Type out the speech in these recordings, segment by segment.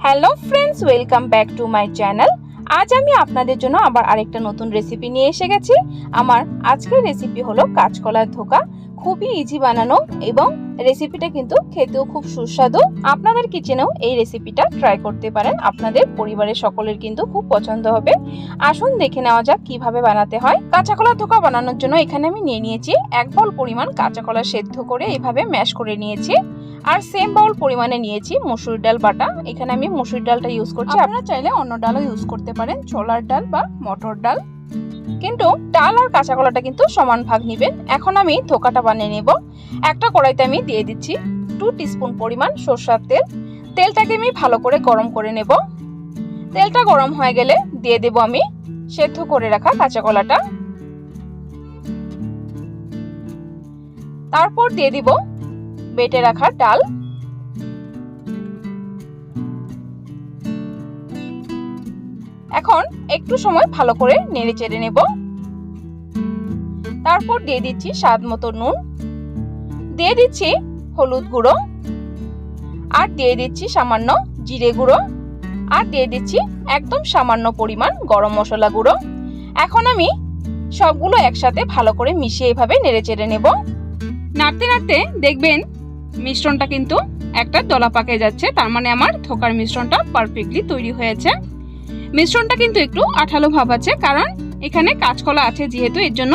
Hello friends, welcome back to my channel. আজ আমি আপনাদের জন্য আবার আরেকটা নতুন রেসিপি নিয়ে এসে গেছি। আমার আজকের রেসিপি হলো কাঁচকলার ধোকা। খুবই ইজি বানানো এবং রেসিপিটা কিন্তু খেতেও খুব সুস্বাদু। আপনাদের কিচেনেও এই রেসিপিটা ট্রাই করতে পারেন, আপনাদের পরিবারের সকলের কিন্তু খুব পছন্দ হবে। আসুন দেখে নেওয়া যাক কিভাবে বানাতে হয়। কাঁচা কলার ধোকা বানানোর জন্য এখানে আমি নিয়ে নিয়েছি 1 বাউল পরিমাণ কাঁচা কলা সেদ্ধ করে এইভাবে ম্যাশ করে নিয়েছি। আর সেম বাউল পরিমাণে নিয়েছি মসুর ডাল বাটা। এখানে আমি মসুর ডালটা ইউজ করছি, আপনারা চাইলে অন্য ডালও ইউজ করতে পারেন, ছোলার ডাল বা মটর ডাল, কিন্তু ডাল আর কাঁচা কলাটা কিন্তু সমান ভাগ নেবেন। এখন আমি ধোকাটা বানিয়ে নেব। একটা কড়াইতে আমি দিয়ে দিচ্ছি 2 টিস্পুন পরিমাণ সরষের তেল। তেলটাকে আমি ভালো করে গরম করে নেব। তেলটা গরম হয়ে গেলে দিয়ে দেব আমি সেদ্ধ করে রাখা কাঁচা কলাটা। তারপর দিয়ে দিব বেটে রাখা ডাল। এখন একটু সময় ভালো করে নেড়ে চেড়ে নেব। তারপর দিয়ে দিচ্ছি স্বাদ মতো নুন, দিয়ে দিচ্ছি হলুদ গুঁড়ো, আর দিয়ে দিচ্ছি সামান্য জিরে গুঁড়ো, আর দিয়ে দিচ্ছি একদম সামান্য পরিমাণ গরম মশলা গুঁড়ো। এখন আমি সবগুলো একসাথে ভালো করে মিশিয়ে এভাবে নেড়ে চেড়ে নেব। নাড়তে নাড়তে দেখবেন মিশ্রণটা কিন্তু একটা দলা পাকে যাচ্ছে, তার মানে আমার ধোকার মিশ্রণটা পারফেক্টলি তৈরি হয়েছে। মিশ্রণটা কিন্তু একটু আঠালো ভাব আছে, কারণ এখানে কাঁচকলা আছে যেহেতু, এর জন্য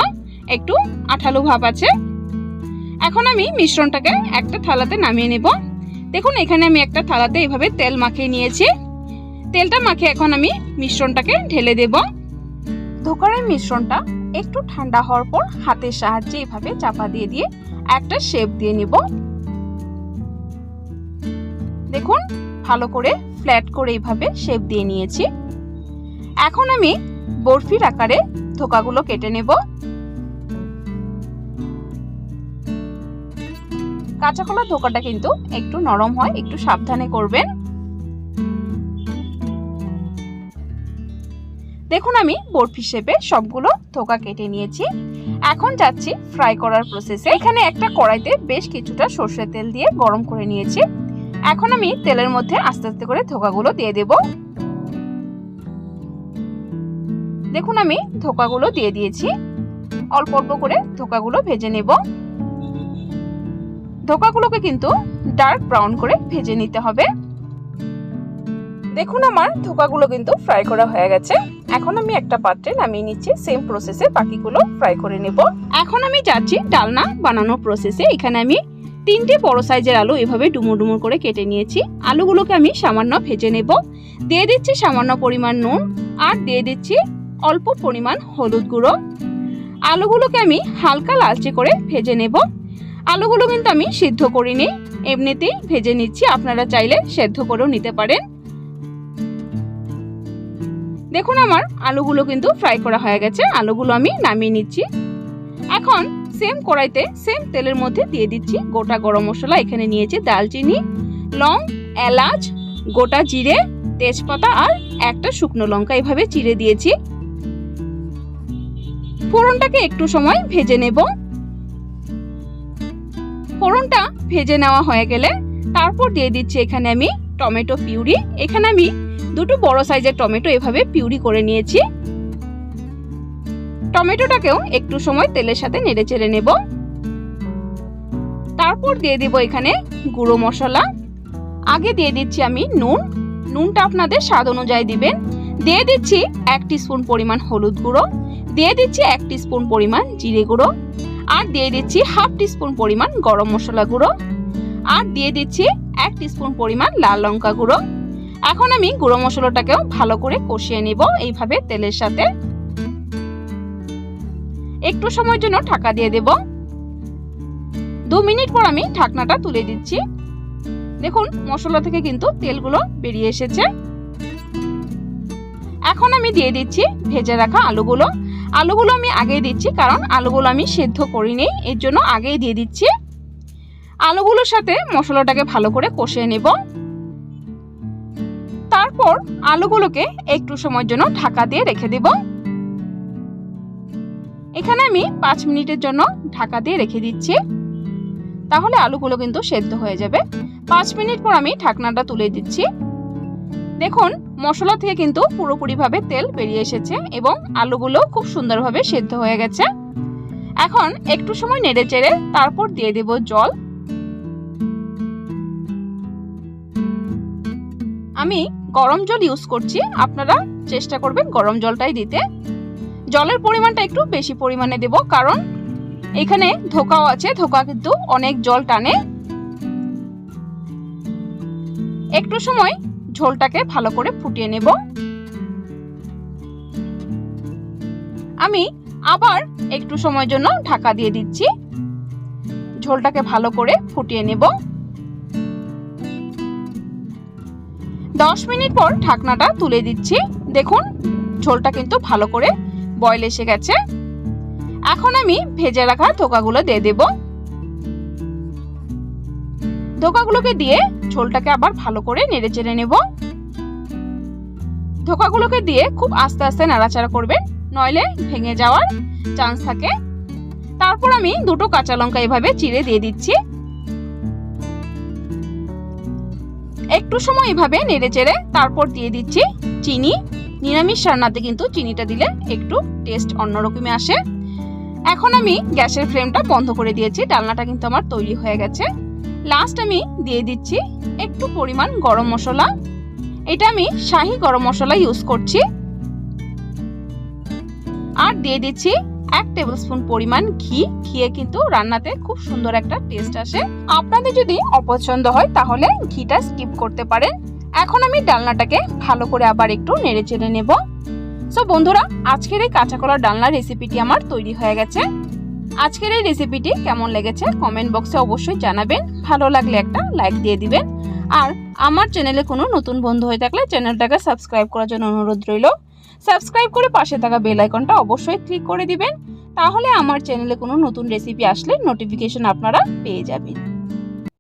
একটু আঠালো ভাব আছে। এখন আমি মিশ্রণটাকে একটা থালাতে নামিয়ে নেব। দেখুন এখানে আমি একটা থালাতে এইভাবে তেল মাখিয়ে নিয়েছি। তেলটা মাখিয়ে এখন আমি মিশ্রণটাকে ঢেলে দেব। ধোকারের মিশ্রণটা একটু ঠান্ডা হওয়ার পর হাতের সাহায্যে এইভাবে চাপা দিয়ে দিয়ে একটা শেপ দিয়ে নেব। দেখুন ভালো করে ফ্ল্যাট করে এইভাবে শেপ দিয়ে নিয়েছি। এখন আমি বরফির আকারে ধোকাগুলো কেটে নেব। কাঁচা কলার ধোকাটা কিন্তু একটু নরম হয়, একটু সাবধানে করবেন। দেখুন আমি বরফি শেপে সবগুলো ধোকা কেটে নিয়েছি। এখন যাচ্ছি ফ্রাই করার প্রসেসে। এখানে একটা কড়াইতে বেশ কিছুটা সরষের তেল দিয়ে গরম করে নিয়েছি। এখন আমি তেলের মধ্যে আস্তে আস্তে করে ধোকাগুলো দিয়ে দেব। দেখুন আমি ধোকাগুলো দিয়ে দিয়েছি। অল্প অল্প করে ধোকাগুলো ভেজে নেব। ধোকাগুলোকে কিন্তু ডার্ক ব্রাউন করে ভেজে নিতে হবে। দেখুন আমার ধোকাগুলো কিন্তু ফ্রাই করা হয়ে গেছে। এখন আমি একটা পাত্রে নামিয়ে নিচ্ছি। সেম প্রসেসে বাকিগুলো ফ্রাই করে নেব। এখন আমি যাচ্ছি ডালনা বানানোর প্রসেসে। এখানে আমি 3টে বড় সাইজের আলু এভাবে ডুমুর ডুমুর করে কেটে নিয়েছি। আলুগুলোকে আমি সামান্য ভেজে নেব। দিয়ে দিচ্ছি সামান্য পরিমাণ নুন, আর দিয়ে দিচ্ছি অল্প পরিমাণ হলুদ গুঁড়ো। আলুগুলোকে আমি হালকা লালচে করে ভেজে নেব। আলুগুলো কিন্তু আমি সিদ্ধ করিনি, এমনিতেই ভেজে নিচ্ছি, আপনারা চাইলে সেদ্ধ করেও নিতে পারেন। দেখুন আমার আলুগুলো কিন্তু ফ্রাই করা হয়ে গেছে। আলুগুলো আমি নামিয়ে নিচ্ছি। এখন সেম কড়াইতে সেম তেলের মধ্যে দিয়ে দিচ্ছি গোটা গরম মশলা। এখানে নিয়েছি দালচিনি, লং, এলাচ, গোটা জিরে, তেজপাতা আর একটা শুকনো লঙ্কা এভাবে চিড়ে দিয়েছি। ফোড়নটাকে একটু সময় ভেজে নেব। ফোড়নটা ভেজে নেওয়া হয়ে গেলে তারপর দিয়ে দিচ্ছি এখানে আমি টমেটো পিউরি। এখানে আমি 2টো বড় সাইজের টমেটো এভাবে পিউরি করে নিয়েছি। টমেটোটাকেও একটু সময় তেলের সাথে নেড়ে চেড়ে নেব। তারপর দিয়ে দেব এখানে গুঁড়ো মশলা। আগে দিয়ে দিচ্ছি আমি নুন। নুনটা আপনাদের স্বাদ অনুযায়ী দিবেন। দিয়ে দিচ্ছি 1 টিস্পুন পরিমাণ হলুদ গুঁড়ো, দিয়ে দিচ্ছি 1 টিস্পুন পরিমাণ জিরে গুঁড়ো, আর দিয়ে দিচ্ছি 1/2 টিস্পুন পরিমাণ গরম মশলা গুঁড়ো, আর দিয়ে দিচ্ছি 1 টিস্পুন পরিমাণ লাল লঙ্কা গুঁড়ো। এখন আমি গুঁড়ো মশলাটাকেও ভালো করে কষিয়ে নেব এইভাবে তেলের সাথে। একটু সময়ের জন্য ঢাকা দিয়ে দেব। 2 মিনিট পর আমি ঢাকনাটা তুলে দিচ্ছি। দেখুন মশলা থেকে কিন্তু তেলগুলো বেরিয়ে এসেছে। এখন আমি দিয়ে দিচ্ছি ভেজে রাখা আলুগুলো। আলুগুলো আমি আগেই দিচ্ছি, কারণ আলুগুলো আমি সেদ্ধ করিনি, এর জন্য আগেই দিয়ে দিচ্ছি। আলুগুলোর সাথে মশলাটাকে ভালো করে কষিয়ে নেব। তারপর আলুগুলোকে একটু সময়ের জন্য ঢাকা দিয়ে রেখে দেব। এখানে আমি 5 মিনিটের জন্য ঢাকা দিয়ে রেখে দিচ্ছি, তাহলে আলুগুলো কিন্তু সেদ্ধ হয়ে যাবে। 5 মিনিট পর আমি ঢাকনাটা তুলে দিচ্ছি। দেখুন মশলা থেকে কিন্তু পুরোপুরিভাবে তেল বেরিয়ে এসেছে এবং আলুগুলো খুব সুন্দরভাবে সেদ্ধ হয়ে গেছে। এখন একটু সময় নেড়ে চেড়ে তারপর দিয়ে দেব জল। আমি গরম জল ইউজ করছি, আপনারা চেষ্টা করবেন গরম জলটাই দিতে। জলের পরিমাণটা একটু বেশি পরিমাণে দেব, কারণ এখানে ধোকাও আছে, ধোকা কিন্তু অনেক জল টানে। একটু সময় ঝোলটাকে ভালো করে ফুটিয়ে নেব। আমি আবার একটু সময়ের জন্য ঢাকা দিয়ে দিচ্ছি, ঝোলটাকে ভালো করে ফুটিয়ে নেব। 10 মিনিট পর ঢাকনাটা তুলে দিচ্ছি। দেখুন ঝোলটা কিন্তু ভালো করে বয়েল এসে গেছে। এখন আমি ভেজে রাখা ধোকাগুলো দিয়ে দেব। ধোকাগুলোকে দিয়ে ঝোলটাকে আবার ভালো করে নেড়ে চেড়ে নেব। ধোকাগুলোকে দিয়ে খুব আস্তে আস্তে নাড়াচাড়া করবেন, নইলে ভেঙে যাওয়ার চান্স থাকে। তারপর আমি দুটো কাঁচা লঙ্কা এভাবে চিড়ে দিয়ে দিচ্ছি। একটু সময় এভাবে নেড়ে চেড়ে তারপর দিয়ে দিচ্ছি চিনি। নিরামিষ রান্নাতে কিন্তু চিনিটা দিলে একটু টেস্ট অন্যরকমই আসে। এখন আমি গ্যাসের ফ্লেমটা বন্ধ করে দিয়েছি, ডালনাটা কিন্তু আমার তৈরি হয়ে গেছে। লাস্ট আমি দিয়ে দিচ্ছি একটু পরিমাণ গরম মশলা। এটা আমি শাহি গরম মশলা ইউজ করছি। আর দিয়ে দিচ্ছি 1 টেবিলস্পুন পরিমাণ ঘি। ঘিয়ে কিন্তু রান্নাতে খুব সুন্দর একটা টেস্ট আসে। আপনাদের যদি অপছন্দ হয় তাহলে ঘিটা স্কিপ করতে পারেন। এখন আমি ডালনাটাকে ভালো করে আবার একটু নেড়ে চেড়ে নেব। সো বন্ধুরা, আজকের এই কাঁচা কলার ডালনা রেসিপিটি আমার তৈরি হয়ে গেছে। আজকের এই রেসিপিটি কেমন লেগেছে কমেন্ট বক্সে অবশ্যই জানাবেন। ভালো লাগলে একটা লাইক দিয়ে দিবেন। আর আমার চ্যানেলে কোনো নতুন বন্ধু হয়ে থাকলে চ্যানেলটাকে সাবস্ক্রাইব করার জন্য অনুরোধ রইল। সাবস্ক্রাইব করে পাশে থাকা বেল আইকনটা অবশ্যই ক্লিক করে দিবেন, তাহলে আমার চ্যানেলে কোনো নতুন রেসিপি আসলে নোটিফিকেশন আপনারা পেয়ে যাবেন।